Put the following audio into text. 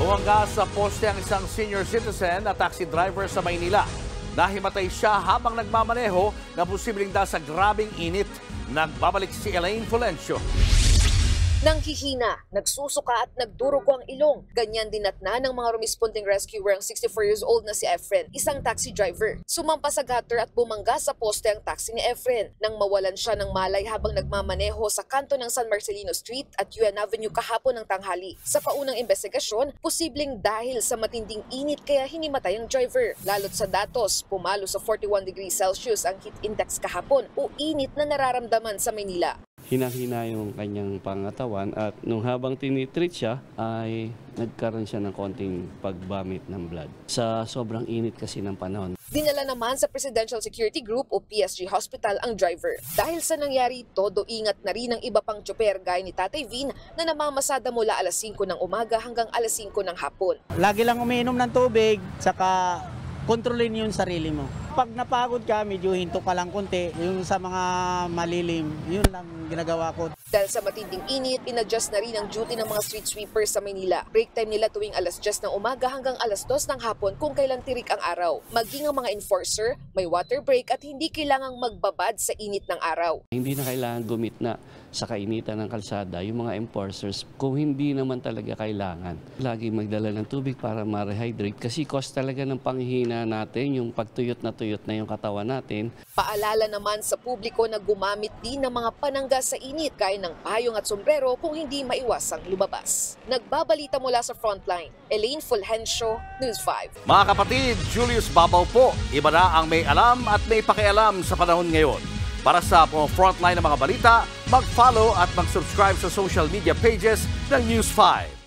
Bumangga sa poste ang isang senior citizen na taxi driver sa Maynila. Nahimatay siya habang nagmamaneho na posibleng dahil sa grabing init. Nagbabalik si Elaine Fulencio. Nanghihina, nagsusuka at nagdurugo ang ilong. Ganyan dinatna ng mga rumisponding rescuer ang 64 years old na si Efren, isang taxi driver. Sumampa sa gutter at bumangga sa poste ang taxi ni Efren nang mawalan siya ng malay habang nagmamaneho sa kanto ng San Marcelino Street at UN Avenue kahapon ng tanghali. Sa paunang investigasyon, posibleng dahil sa matinding init kaya hinimatay ang driver. Lalo't sa datos, pumalo sa 41 degrees Celsius ang heat index kahapon o init na nararamdaman sa Maynila. Hinahina yung kanyang pangatawan at nung habang tinitreat siya ay nagkaroon siya ng konting pagbamit ng blood. Sa sobrang init kasi ng panahon. Dinala naman sa Presidential Security Group o PSG Hospital ang driver. Dahil sa nangyari, todo ingat na rin ang iba pang tsoper gaya ni Tatay Vin na namamasada mula alas 5 ng umaga hanggang alas 5 ng hapon. Lagi lang umiinom ng tubig, saka kontrolin yung sarili mo. Pag napagod ka, medyo hinto ka lang konti. Yung sa mga malilim, yun lang ginagawa ko. Dahil sa matinding init, inadjust na rin ang duty ng mga street sweepers sa Manila. Break time nila tuwing alas 10 ng umaga hanggang alas 2 ng hapon kung kailan tirik ang araw. Maging ang mga enforcer, may water break at hindi kailangang magbabad sa init ng araw. Hindi na kailangan gumitna sa kainitan ng kalsada yung mga enforcers kung hindi naman talaga kailangan. Lagi magdala ng tubig para ma-rehydrate kasi cost talaga ng panghihina natin yung pagtuyot na yung katawan natin. Paalala naman sa publiko na gumamit din ng mga panangga sa init gaya ng payong at sombrero kung hindi maiwasang lumabas. Nagbabalita mula sa Frontline, Elaine Fulgencio, News 5. Mga kapatid, Julius Babaw po. Iba na ang may alam at may pakialam sa panahon ngayon. Para sa Frontline ng mga balita, mag-follow at mag-subscribe sa social media pages ng News 5.